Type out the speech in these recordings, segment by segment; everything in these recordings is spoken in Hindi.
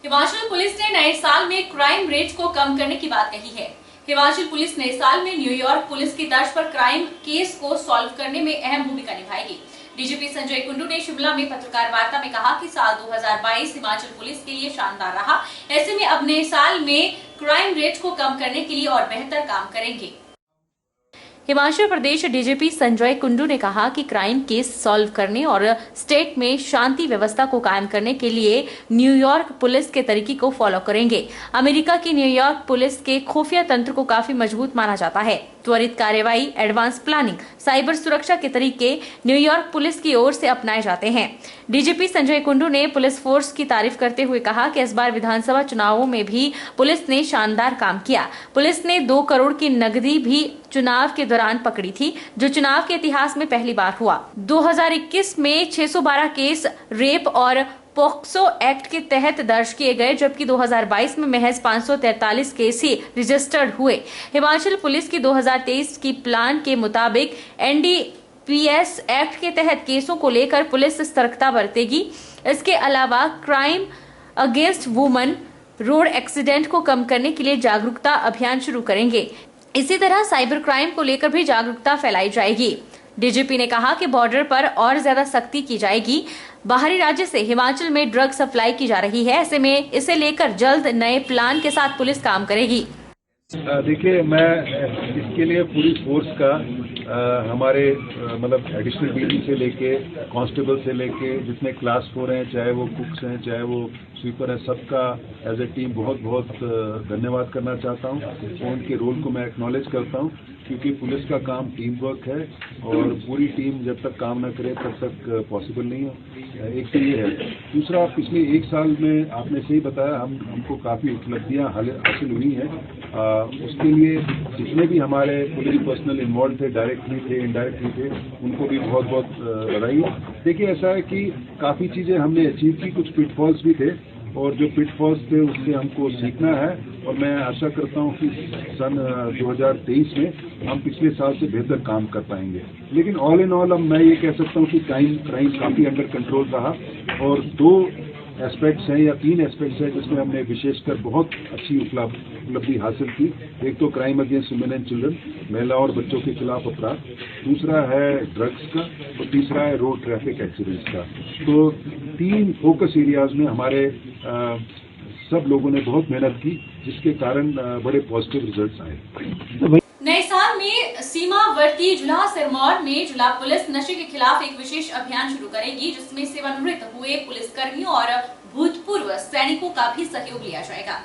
हिमाचल पुलिस ने नए साल में क्राइम रेट को कम करने की बात कही है। हिमाचल पुलिस नए साल में न्यूयॉर्क पुलिस की तर्ज पर क्राइम केस को सॉल्व करने में अहम भूमिका निभाएगी। डीजीपी संजय कुंडू ने शिमला में पत्रकार वार्ता में कहा कि साल 2022 हिमाचल पुलिस के लिए शानदार रहा। ऐसे में अब नए साल में क्राइम रेट को कम करने के लिए और बेहतर काम करेंगे। हिमाचल प्रदेश डीजीपी संजय कुंडू ने कहा कि क्राइम केस सॉल्व करने और स्टेट में शांति व्यवस्था को कायम करने के लिए न्यूयॉर्क पुलिस के तरीके को फॉलो करेंगे। अमेरिका की न्यूयॉर्क पुलिस के खुफिया तंत्र को काफी मजबूत माना जाता है। त्वरित कार्रवाई, एडवांस प्लानिंग, साइबर सुरक्षा के तरीके न्यूयॉर्क पुलिस की ओर से अपनाए जाते हैं। डीजीपी संजय कुंडू ने पुलिस फोर्स की तारीफ करते हुए कहा कि इस बार विधानसभा चुनावों में भी पुलिस ने शानदार काम किया। पुलिस ने 2 करोड़ की नकदी भी चुनाव के दौरान पकड़ी थी, जो चुनाव के इतिहास में पहली बार हुआ। 2021 में 612 केस रेप और पोक्सो एक्ट के तहत दर्ज किए गए, जबकि 2022 में महज 543 केस ही रजिस्टर्ड हुए। हिमाचल पुलिस की 2023 की प्लान के मुताबिक एनडीपीएस एक्ट के तहत केसों को लेकर पुलिस सतर्कता बरतेगी। इसके अलावा crime against woman, road accident को कम करने के लिए जागरूकता अभियान शुरू करेंगे। इसी तरह साइबर क्राइम को लेकर भी जागरूकता फैलाई जाएगी। डीजीपी ने कहा कि बॉर्डर पर और ज्यादा सख्ती की जाएगी। बाहरी राज्य से हिमाचल में ड्रग सप्लाई की जा रही है, ऐसे में इसे लेकर जल्द नए प्लान के साथ पुलिस काम करेगी। देखिए, मैं इसके लिए पूरी फोर्स का हमारे मतलब एडिशनल डीजी से लेके कांस्टेबल से लेके जितने क्लास 4 हैं, चाहे वो कुक्स हैं, चाहे वो स्वीपर हैं, सबका एज ए टीम बहुत बहुत धन्यवाद करना चाहता हूँ। उनके रोल को मैं एक्नॉलेज करता हूँ, क्योंकि पुलिस का काम टीम वर्क है और पूरी टीम जब तक काम न करे तब तक पॉसिबल नहीं है। एक तो ये है। दूसरा, पिछले 1 साल में आपने सही बताया, हमको काफ़ी उपलब्धियाँ हासिल हुई हैं। उसके लिए जितने भी हमारे पुलिस पर्सनल इन्वॉल्व थे, डायरेक्टली थे, इनडायरेक्टली थे, उनको भी बहुत बहुत बधाई। देखिए, ऐसा है कि काफ़ी चीज़ें हमने अचीव की, कुछ पिटफॉल्स भी थे और जो पिटफॉल्स थे उससे हमको सीखना है और मैं आशा करता हूं कि सन 2023 में हम पिछले साल से बेहतर काम कर पाएंगे। लेकिन ऑल इन ऑल अब मैं ये कह सकता हूं कि क्राइम काफ़ी अंडर कंट्रोल रहा और 2 एस्पेक्ट्स हैं या 3 एस्पेक्ट्स हैं जिसमें हमने विशेषकर बहुत अच्छी उपलब्धि हासिल की। एक तो crime against women and children, महिला और बच्चों के खिलाफ अपराध, दूसरा है ड्रग्स का और तीसरा है रोड ट्रैफिक एक्सीडेंट्स का। तो 3 फोकस एरियाज में हमारे सब लोगों ने बहुत मेहनत की, जिसके कारण बड़े पॉजिटिव रिजल्ट्स आए। नए साल में सीमावर्ती जिला सिरमौर में जिला पुलिस नशे के खिलाफ एक विशेष अभियान शुरू करेगी, जिसमें सेवानिवृत्त हुए पुलिसकर्मियों और भूतपूर्व सैनिकों का भी सहयोग लिया जाएगा।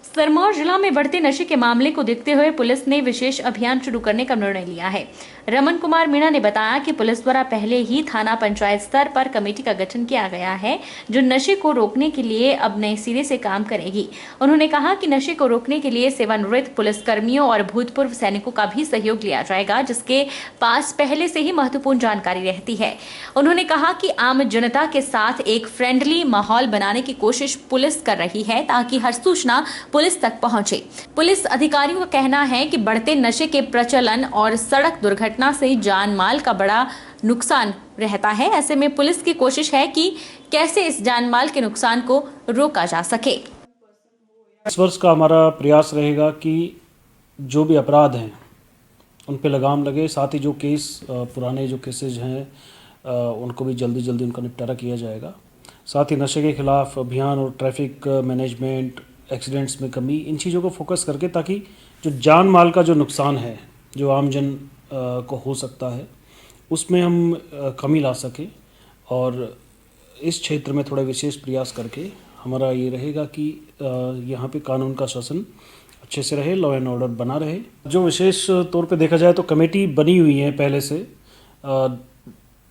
सिरमौर जिला में बढ़ते नशे के मामले को देखते हुए पुलिस ने विशेष अभियान शुरू करने का निर्णय लिया है। रमन कुमार मीणा ने बताया कि पुलिस द्वारा पहले ही थाना पंचायत स्तर पर कमेटी का गठन किया गया है, जो नशे को रोकने के लिए अब नए सिरे से काम करेगी। उन्होंने कहा कि नशे को रोकने के लिए सेवानिवृत्त पुलिसकर्मियों और भूतपूर्व सैनिकों का भी सहयोग लिया जाएगा, जिसके पास पहले से ही महत्वपूर्ण जानकारी रहती है। उन्होंने कहा कि आम जनता के साथ एक फ्रेंडली माहौल बनाने की कोशिश पुलिस कर रही है, ताकि हर सूचना पुलिस तक पहुंचे। पुलिस अधिकारियों का कहना है कि बढ़ते नशे के प्रचलन और सड़क दुर्घटना से जान माल का बड़ा नुकसान रहता है। ऐसे में पुलिस की कोशिश है कि कैसे इस जान माल के नुकसान को रोका जा सके। इस वर्ष का हमारा प्रयास रहेगा कि जो भी अपराध हैं उन पे लगाम लगे, साथ ही जो केस पुराने जो केसेज हैं उनको भी जल्दी जल्दी उनका निपटारा किया जाएगा। साथ ही नशे के खिलाफ अभियान और ट्रैफिक मैनेजमेंट, एक्सीडेंट्स में कमी, इन चीज़ों को फोकस करके ताकि जो जान माल का जो नुकसान है जो आम जन को हो सकता है उसमें हम कमी ला सकें। और इस क्षेत्र में थोड़ा विशेष प्रयास करके हमारा ये रहेगा कि यहाँ पे कानून का शासन अच्छे से रहे, लॉ एंड ऑर्डर बना रहे। जो विशेष तौर पे देखा जाए तो कमेटी बनी हुई है पहले से,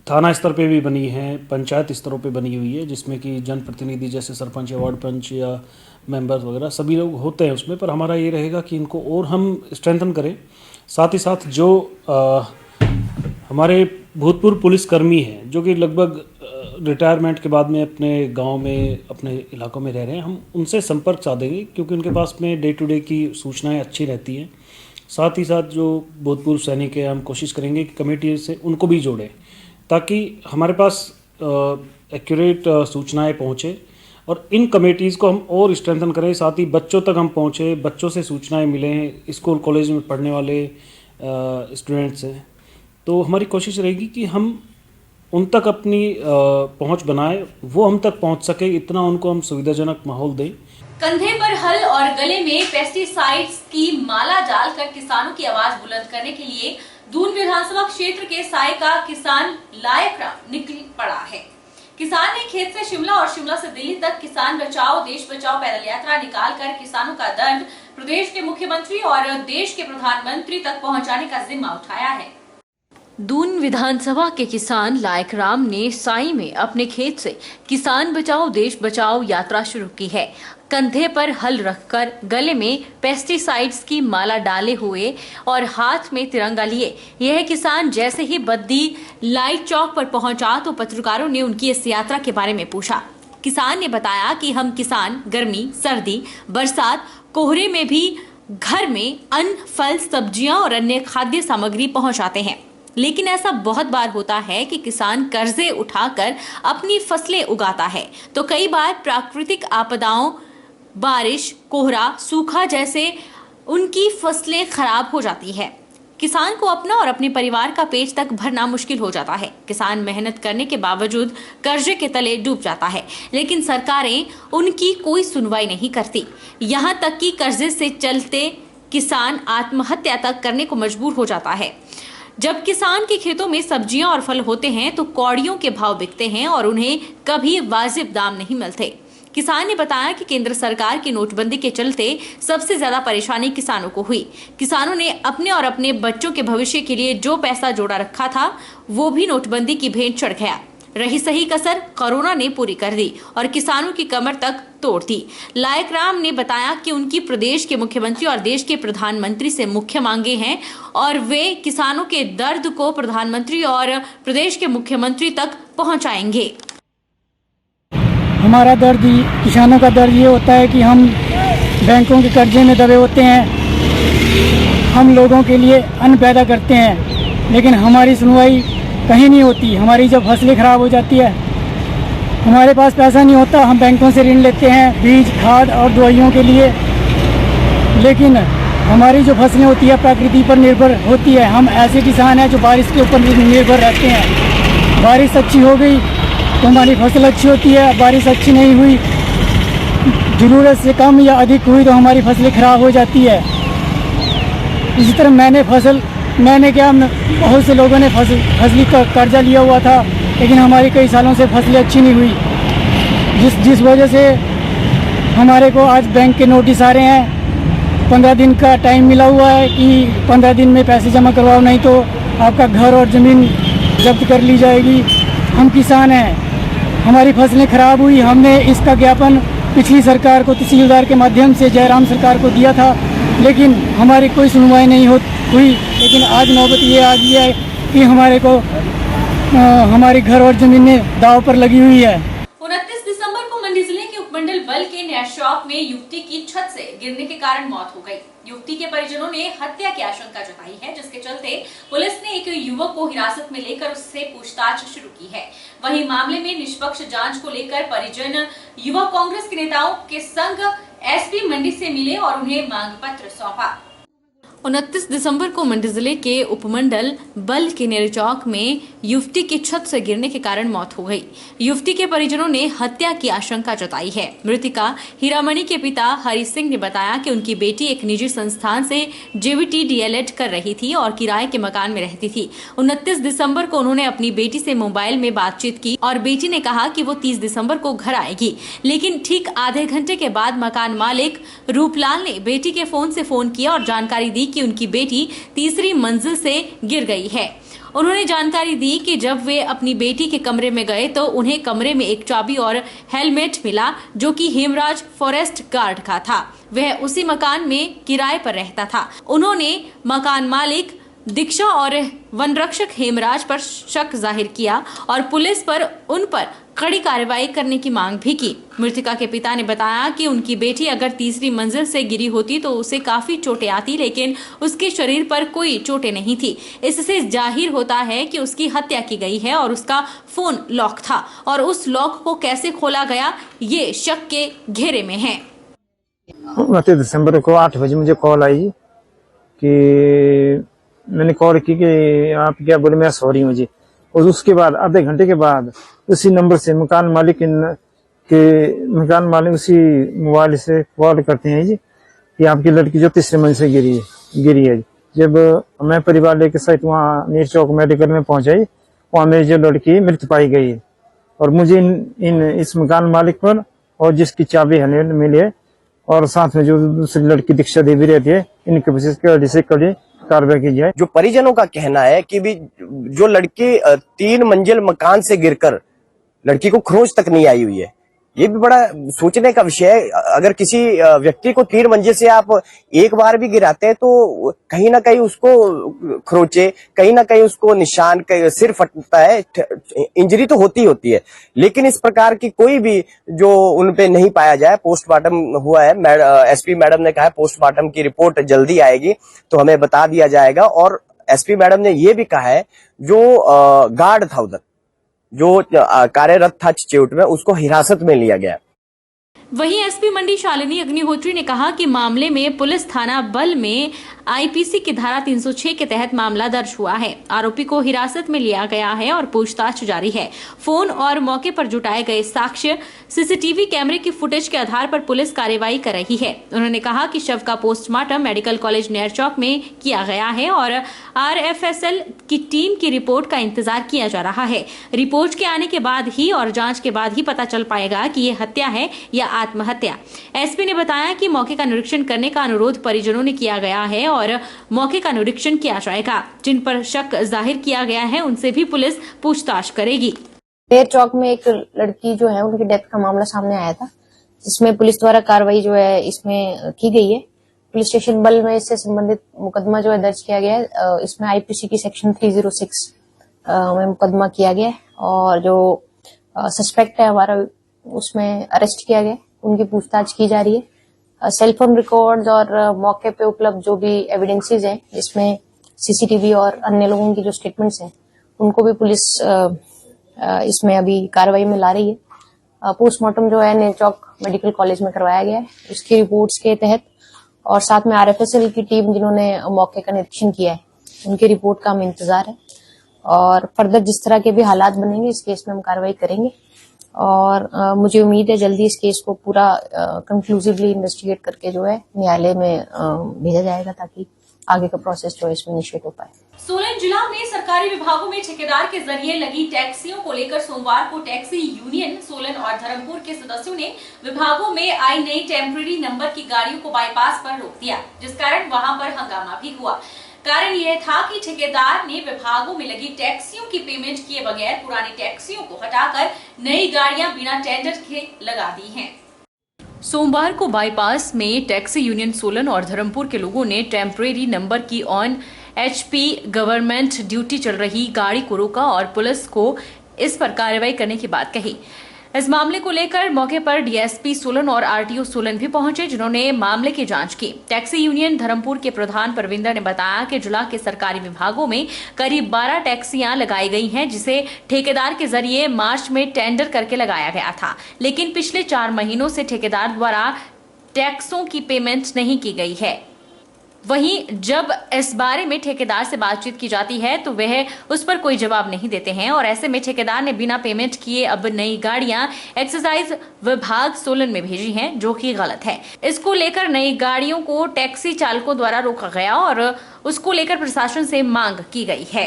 थाना स्तर पे भी बनी है, पंचायत स्तरों पे बनी हुई है, जिसमें कि जनप्रतिनिधि जैसे सरपंच या वार्ड पंच या मेंबर्स वगैरह सभी लोग होते हैं उसमें। पर हमारा ये रहेगा कि इनको और हम स्ट्रेंथन करें। साथ ही साथ जो हमारे भूतपूर्व पुलिसकर्मी हैं जो कि लगभग रिटायरमेंट के बाद में अपने गांव में, अपने इलाकों में रह रहे हैं, हम उनसे संपर्क साधेंगे, क्योंकि उनके पास में डे टू डे की सूचनाएं अच्छी रहती हैं। साथ ही साथ जो भूतपूर्व सैनिक हैं, हम कोशिश करेंगे कि कमेटी से उनको भी जोड़ें, ताकि हमारे पास एक्यूरेट सूचनाएं पहुँचे। और इन कमेटीज़ को हम और स्ट्रेंथन करें, साथ ही बच्चों तक हम पहुँचे, बच्चों से सूचनाएं मिलें, स्कूल कॉलेज में पढ़ने वाले स्टूडेंट्स हैं, तो हमारी कोशिश रहेगी कि हम उन तक अपनी पहुंच बनाएं, वो हम तक पहुंच सके, इतना उनको हम सुविधाजनक माहौल दें। कंधे पर हल और गले में पेस्टिसाइड्स की माला डालकर किसानों की आवाज बुलंद करने के लिए दून विधानसभा क्षेत्र के साय का किसान लायक राम निकल पड़ा है। किसान ने खेत से शिमला और शिमला से दिल्ली तक किसान बचाओ देश बचाओ पैदल यात्रा निकालकर किसानों का दर्द प्रदेश के मुख्यमंत्री और देश के प्रधानमंत्री तक पहुंचाने का जिम्मा उठाया है। दून विधानसभा के किसान लायक राम ने साई में अपने खेत से किसान बचाओ देश बचाओ यात्रा शुरू की है। कंधे पर हल रखकर गले में पेस्टिसाइड्स की माला डाले हुए और हाथ में तिरंगा लिए यह किसान जैसे ही बद्दी लाइट चौक पर पहुंचा तो पत्रकारों ने उनकी इस यात्रा के बारे में पूछा। किसान ने बताया कि हम किसान गर्मी, सर्दी, बरसात, कोहरे में भी घर में अन्न, फल, सब्जियां और अन्य खाद्य सामग्री पहुंचाते हैं, लेकिन ऐसा बहुत बार होता है कि किसान कर्जे उठाकर अपनी फसलें उगाता है तो कई बार प्राकृतिक आपदाओं, बारिश, कोहरा, सूखा जैसे उनकी फसलें खराब हो जाती है। किसान को अपना और अपने परिवार का पेट तक भरना मुश्किल हो जाता है। किसान मेहनत करने के बावजूद कर्जे के तले डूब जाता है, लेकिन सरकारें उनकी कोई सुनवाई नहीं करती। यहाँ तक कि कर्जे से चलते किसान आत्महत्या तक करने को मजबूर हो जाता है। जब किसान के खेतों में सब्जियां और फल होते हैं तो कौड़ियों के भाव बिकते हैं और उन्हें कभी वाजिब दाम नहीं मिलते। किसान ने बताया कि केंद्र सरकार की नोटबंदी के चलते सबसे ज्यादा परेशानी किसानों को हुई। किसानों ने अपने और अपने बच्चों के भविष्य के लिए जो पैसा जोड़ा रखा था वो भी नोटबंदी की भेंट चढ़ गया। रही सही कसर कोरोना ने पूरी कर दी और किसानों की कमर तक तोड़ दी। लायक राम ने बताया कि उनकी प्रदेश के मुख्यमंत्री और देश के प्रधानमंत्री से मुख्य मांगे हैं और वे किसानों के दर्द को प्रधानमंत्री और प्रदेश के मुख्यमंत्री तक पहुंचाएंगे। हमारा दर्द, किसानों का दर्द ये होता है कि हम बैंकों के कर्जे में दबे होते हैं। हम लोगों के लिए अन्न पैदा करते हैं, लेकिन हमारी सुनवाई कहीं नहीं होती। हमारी जब फसलें खराब हो जाती है, हमारे पास पैसा नहीं होता, हम बैंकों से ऋण लेते हैं बीज, खाद और दवाइयों के लिए, लेकिन हमारी जो फसलें होती है प्रकृति पर निर्भर होती है। हम ऐसे किसान हैं जो बारिश के ऊपर निर्भर रहते हैं। बारिश अच्छी हो गई तो हमारी फसल अच्छी होती है, बारिश अच्छी नहीं हुई, ज़रूरत से कम या अधिक हुई तो हमारी फसलें खराब हो जाती है। इसी तरह बहुत से लोगों ने फसली का कर्जा लिया हुआ था, लेकिन हमारी कई सालों से फसलें अच्छी नहीं हुई, जिस वजह से हमारे को आज बैंक के नोटिस आ रहे हैं। 15 दिन का टाइम मिला हुआ है कि 15 दिन में पैसे जमा करवाओ, नहीं तो आपका घर और ज़मीन जब्त कर ली जाएगी। हम किसान हैं, हमारी फसलें खराब हुई। हमने इसका ज्ञापन पिछली सरकार को तहसीलदार के माध्यम से जयराम सरकार को दिया था, लेकिन हमारी कोई सुनवाई नहीं हुई। लेकिन आज नौबत ये आ गई है कि हमारे घर और ज़मीनें दांव पर लगी हुई है। 29 दिसंबर को मंडी जिले के उपमंडल बल के नया शॉप में युवती की छत से गिरने के कारण मौत हो गई। युवती के परिजनों ने हत्या की आशंका जताई है, जिसके चलते पुलिस ने एक युवक को हिरासत में लेकर उससे पूछताछ शुरू की है। वहीं मामले में निष्पक्ष जांच को लेकर परिजन युवा कांग्रेस के नेताओं के संग एसपी मंडी से मिले और उन्हें मांग पत्र सौंपा। 29 दिसंबर को मंडी जिले के उपमंडल बल के नेरे चौक में युवती की छत से गिरने के कारण मौत हो गई। युवती के परिजनों ने हत्या की आशंका जताई है। मृतिका हीरामणि के पिता हरि सिंह ने बताया कि उनकी बेटी एक निजी संस्थान से जेवीटी डीएलएड कर रही थी और किराए के मकान में रहती थी। 29 दिसंबर को उन्होंने अपनी बेटी से मोबाइल में बातचीत की और बेटी ने कहा कि वो 30 दिसंबर को घर आएगी, लेकिन ठीक आधे घंटे के बाद मकान मालिक रूपलाल ने बेटी के फोन से फोन किया और जानकारी दी कि उनकी बेटी तीसरी मंजिल से गिर गई है। उन्होंने जानकारी दी कि जब वे अपनी बेटी के कमरे में गए तो उन्हें कमरे में एक चाबी और हेलमेट मिला, जो कि हेमराज फॉरेस्ट गार्ड का था। वह उसी मकान में किराए पर रहता था। उन्होंने मकान मालिक दीक्षा और वनरक्षक हेमराज पर शक जाहिर किया और पुलिस पर उन पर कड़ी कार्रवाई करने की मांग भी की। मृतका के पिता ने बताया कि उनकी बेटी अगर तीसरी मंजिल से गिरी होती तो उसे काफी चोटें आती, लेकिन उसके शरीर पर कोई चोटें नहीं थी। इससे जाहिर होता है कि उसकी हत्या की गई है और उसका फोन लॉक था और उस लॉक को कैसे खोला गया ये शक के घेरे में है। 29 दिसंबर को 8 बजे मुझे कॉल आई कि मैंने कॉल की कि आप क्या बोले, मैं सॉरी मुझे। और उसके बाद आधे घंटे के बाद उसी नंबर से मकान मालिक उसी मोबाइल से कॉल करते हैं जी कि आपकी लड़की जो तीसरे मंजिल से गिरी है। जब मैं परिवार लेके सहित वहाँ नीर चौक मेडिकल में पहुंचाई, वहाँ मेरी जो लड़की मृत पाई गई है और मुझे इस मकान मालिक पर और जिसकी चाबी है मिली है और साथ में जो दूसरी लड़की दीक्षा देवी रहती है, इनके विशेष कड़ी से कड़ी कार्रवाई की जाए। जो परिजनों का कहना है कि भी जो लड़की 3 मंजिल मकान से गिरकर लड़की को खरोच तक नहीं आई हुई है, ये भी बड़ा सोचने का विषय है। अगर किसी व्यक्ति को 3 मंजिल से आप एक बार भी गिराते हैं तो कहीं ना कहीं उसको खरोचे, कहीं ना कहीं उसको निशान, सिर फटता है, इंजरी तो होती है। लेकिन इस प्रकार की कोई भी जो उनपे नहीं पाया जाए, पोस्टमार्टम हुआ है, एसपी मैडम ने कहा है पोस्टमार्टम की रिपोर्ट जल्दी आएगी तो हमें बता दिया जाएगा। और एसपी मैडम ने ये भी कहा है जो गार्ड था उधर जो कार्यरत था चिचेउट में, उसको हिरासत में लिया गया। वहीं एसपी मंडी शालिनी अग्निहोत्री ने कहा कि मामले में पुलिस थाना बल में आईपीसी की धारा 306 के तहत मामला दर्ज हुआ है। आरोपी को हिरासत में लिया गया है और पूछताछ जारी है। फोन और मौके पर जुटाए गए साक्ष्य, सीसीटीवी कैमरे की फुटेज के आधार पर पुलिस कार्रवाई कर रही है। उन्होंने कहा कि शव का पोस्टमार्टम मेडिकल कॉलेज नेरचौक में किया गया है और आरएफएसएल की टीम की रिपोर्ट का इंतजार किया जा रहा है। रिपोर्ट के आने के बाद ही और जांच के बाद ही पता चल पाएगा कि ये हत्या है या आत्महत्या। एसपी ने बताया कि मौके का निरीक्षण करने का अनुरोध परिजनों ने किया गया है और मौके का निरीक्षण किया जाएगा। जिन पर शक जाहिर किया गया है उनसे भी पुलिस पूछताछ करेगी। नेर चौक में एक लड़की जो है उनकी डेथ का मामला सामने आया था, जिसमें पुलिस द्वारा कार्रवाई जो है इसमें की गई है। पुलिस स्टेशन बल में इससे संबंधित मुकदमा जो है दर्ज किया गया है। इसमें आईपीसी की सेक्शन 306 में मुकदमा किया गया है और जो सस्पेक्ट है हमारा उसमें अरेस्ट किया गया, उनकी पूछताछ की जा रही है। सेलफोन रिकॉर्ड्स और मौके पे उपलब्ध जो भी एविडेंसेस हैं, इसमें सीसीटीवी और अन्य लोगों की जो स्टेटमेंट्स हैं, उनको भी पुलिस इसमें अभी कार्रवाई में ला रही है। पोस्टमार्टम जो है नेरचौक मेडिकल कॉलेज में करवाया गया है, उसकी रिपोर्ट्स के तहत और साथ में आरएफएसएल की टीम जिन्होंने मौके का निरीक्षण किया है, उनकी रिपोर्ट का हम इंतजार है और फर्दर जिस तरह के भी हालात बनेंगे इस केस में हम कार्रवाई करेंगे। और मुझे उम्मीद है जल्दी इस केस को पूरा कंक्लूसिवली इन्वेस्टिगेट करके जो है न्यायालय में भेजा जाएगा ताकि आगे का प्रोसेस जो है इसमें इनिशिएट हो पाए। सोलन जिला में सरकारी विभागों में ठेकेदार के जरिए लगी टैक्सियों को लेकर सोमवार को टैक्सी यूनियन सोलन और धर्मपुर के सदस्यों ने विभागों में आई नई टेम्पररी नंबर की गाड़ियों को बाईपास पर रोक दिया, जिस कारण वहां पर हंगामा भी हुआ। कारण यह था कि ठेकेदार ने विभागों में लगी टैक्सियों की पेमेंट किए बगैर पुरानी टैक्सियों को हटाकर नई गाड़ियां बिना टेंडर के लगा दी हैं। सोमवार को बाईपास में टैक्सी यूनियन सोलन और धर्मपुर के लोगों ने टेम्परेरी नंबर की ऑन एचपी गवर्नमेंट ड्यूटी चल रही गाड़ी को रोका और पुलिस को इस पर कार्रवाई करने की बात कही। इस मामले को लेकर मौके पर डीएसपी सोलन और आरटीओ सोलन भी पहुंचे, जिन्होंने मामले की जांच की। टैक्सी यूनियन धर्मपुर के प्रधान परविंदर ने बताया कि जिला के सरकारी विभागों में करीब 12 टैक्सियां लगाई गई हैं, जिसे ठेकेदार के जरिए मार्च में टेंडर करके लगाया गया था, लेकिन पिछले 4 महीनों से ठेकेदार द्वारा टैक्सों की पेमेंट नहीं की गई है। वहीं जब इस बारे में ठेकेदार से बातचीत की जाती है तो वह उस पर कोई जवाब नहीं देते हैं और ऐसे में ठेकेदार ने बिना पेमेंट किए अब नई गाड़ियां एक्साइज विभाग सोलन में भेजी हैं, जो कि गलत है। इसको लेकर नई गाड़ियों को टैक्सी चालकों द्वारा रोका गया और उसको लेकर प्रशासन से मांग की गई है।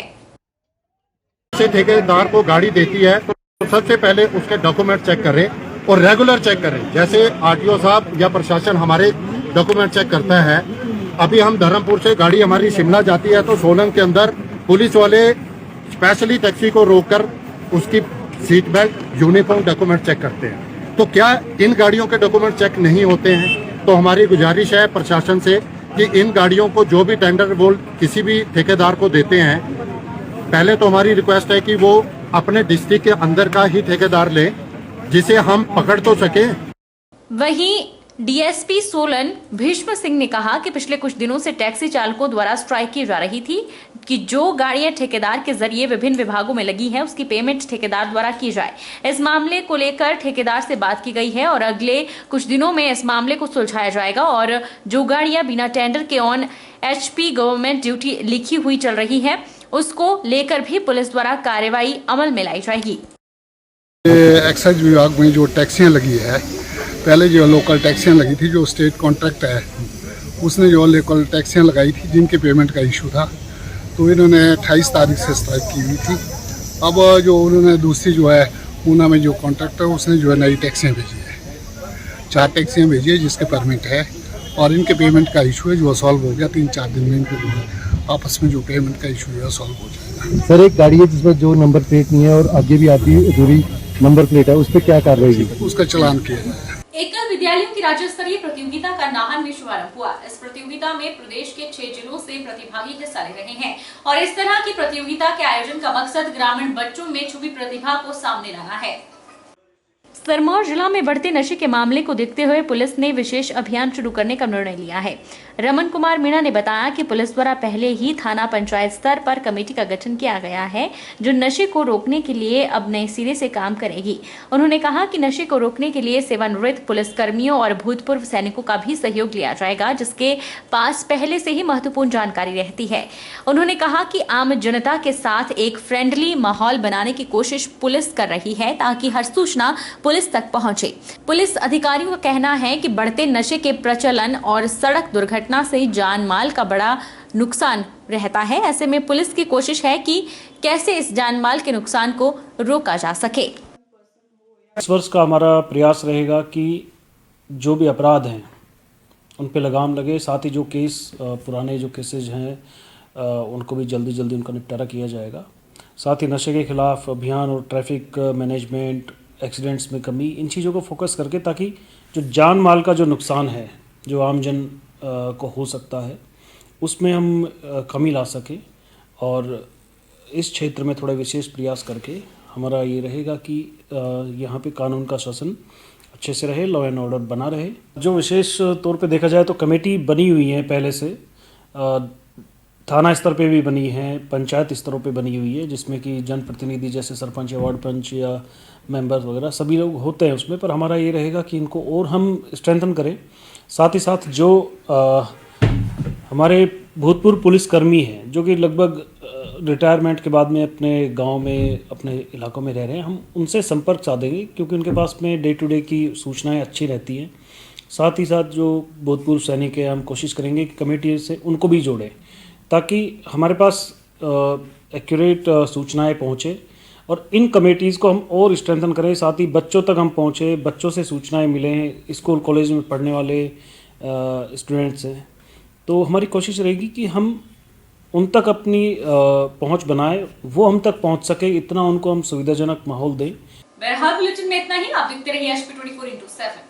ठेकेदार को गाड़ी देती है तो सबसे पहले उसके डॉक्यूमेंट चेक करें और रेगुलर चेक करें, जैसे आरटीओ साहब या प्रशासन हमारे डॉक्यूमेंट चेक करता है। अभी हम धर्मपुर से गाड़ी हमारी शिमला जाती है तो सोलन के अंदर पुलिस वाले स्पेशली टैक्सी को रोककर उसकी seat belt, uniform, document check करते हैं। तो क्या इन गाड़ियों के डॉक्यूमेंट चेक नहीं होते हैं? तो हमारी गुजारिश है प्रशासन से कि इन गाड़ियों को जो भी टेंडर वो किसी भी ठेकेदार को देते हैं, पहले तो हमारी रिक्वेस्ट है कि वो अपने डिस्ट्रिक्ट के अंदर का ही ठेकेदार ले, जिसे हम पकड़ तो सके। वहीं डीएसपी सोलन भीष्म सिंह ने कहा कि पिछले कुछ दिनों से टैक्सी चालकों द्वारा स्ट्राइक की जा रही थी कि जो गाड़ियां ठेकेदार के जरिए विभिन्न विभागों में लगी हैं उसकी पेमेंट ठेकेदार द्वारा की जाए। इस मामले को लेकर ठेकेदार से बात की गई है और अगले कुछ दिनों में इस मामले को सुलझाया जाएगा और जो गाड़ियां बिना टेंडर के ऑन एचपी गवर्नमेंट ड्यूटी लिखी हुई चल रही है उसको लेकर भी पुलिस द्वारा कार्रवाई अमल में लाई जाएगी। एक्साइज विभाग में जो टैक्सियां लगी है, पहले जो लोकल टैक्सियां लगी थी, जो स्टेट कॉन्ट्रैक्ट है उसने जो लोकल टैक्सियां लगाई थी जिनके पेमेंट का इशू था, तो इन्होंने 28 तारीख से स्ट्राइक की हुई थी। अब जो उन्होंने दूसरी जो है ऊना में जो कॉन्ट्रैक्टर है उसने जो है नई टैक्सियां भेजी है, 4 टैक्सियां भेजी है जिसके परमिट है और इनके पेमेंट का इशू है जो सॉल्व हो गया। 3-4 दिन में इनके जो आपस में जो पेमेंट का इशू है सॉल्व हो जाएगा। सर, एक गाड़ी है जिसमें जो नंबर प्लेट नहीं है और आगे भी आती अधूरी नंबर प्लेट है, उस पर क्या कार्रवाई होगी? उसका चालान किया जाएगा। एकल विद्यालयों की राज्य स्तरीय प्रतियोगिता का नाहन में शुभारंभ हुआ। इस प्रतियोगिता में प्रदेश के 6 जिलों से प्रतिभागी हिस्सा ले रहे हैं और इस तरह की प्रतियोगिता के आयोजन का मकसद ग्रामीण बच्चों में छुपी प्रतिभा को सामने लाना है। सिरमौर जिला में बढ़ते नशे के मामले को देखते हुए पुलिस ने विशेष अभियान शुरू करने का निर्णय लिया है। रमन कुमार मीणा ने बताया कि पुलिस द्वारा पहले ही थाना पंचायत स्तर पर कमेटी का गठन किया गया है जो नशे को रोकने के लिए अब नए सिरे से काम करेगी। उन्होंने कहा कि नशे को रोकने के लिए सेवानिवृत्त पुलिसकर्मियों और भूतपूर्व सैनिकों का भी सहयोग लिया जाएगा जिसके पास पहले से ही महत्वपूर्ण जानकारी रहती है। उन्होंने कहा कि आम जनता के साथ एक फ्रेंडली माहौल बनाने की कोशिश पुलिस कर रही है ताकि हर सूचना पुलिस तक पहुंचे। पुलिस अधिकारियों का कहना है कि बढ़ते नशे के प्रचलन और सड़क दुर्घटना से जान माल का बड़ा नुकसान रहता है। ऐसे में पुलिस की कोशिश है कि कैसे इस जान माल के नुकसान को रोका जा सके। इस वर्ष का हमारा प्रयास रहेगा कि जो भी अपराध हैं उन पे लगाम लगे, साथ ही जो केस पुराने जो केसेज हैं उनको भी जल्दी उनका निपटारा किया जाएगा। साथ ही नशे के खिलाफ अभियान और ट्रैफिक मैनेजमेंट, एक्सीडेंट्स में कमी, इन चीज़ों को फोकस करके ताकि जो जान माल का जो नुकसान है जो आमजन को हो सकता है उसमें हम कमी ला सकें और इस क्षेत्र में थोड़ा विशेष प्रयास करके हमारा ये रहेगा कि यहाँ पे कानून का शासन अच्छे से रहे, लॉ एंड ऑर्डर बना रहे। जो विशेष तौर पे देखा जाए तो कमेटी बनी हुई है पहले से, थाना स्तर पे भी बनी है, पंचायत स्तरों पे बनी हुई है जिसमें कि जनप्रतिनिधि जैसे सरपंच या वार्ड पंच या मेंबर वगैरह सभी लोग होते हैं उसमें। पर हमारा ये रहेगा कि इनको और हम स्ट्रेंथन करें। साथ ही साथ जो हमारे भूतपूर्व पुलिसकर्मी हैं जो कि लगभग रिटायरमेंट के बाद में अपने गांव में, अपने इलाकों में रह रहे हैं, हम उनसे संपर्क साधेंगे क्योंकि उनके पास में डे टू डे की सूचनाएं अच्छी रहती हैं। साथ ही साथ जो भूतपूर्व सैनिक हैं हम कोशिश करेंगे कि कमेटी से उनको भी जोड़ें ताकि हमारे पास एक्यूरेट सूचनाएं पहुँचे और इन कमेटीज़ को हम और स्ट्रेंथन करें। साथ ही बच्चों तक हम पहुँचे, बच्चों से सूचनाएं मिलें, स्कूल कॉलेज में पढ़ने वाले स्टूडेंट्स हैं, तो हमारी कोशिश रहेगी कि हम उन तक अपनी पहुंच बनाएं, वो हम तक पहुंच सके, इतना उनको हम सुविधाजनक माहौल दें। बहरहाल बुलेटिन में इतना ही। आप देखते रहिए HP 24x7।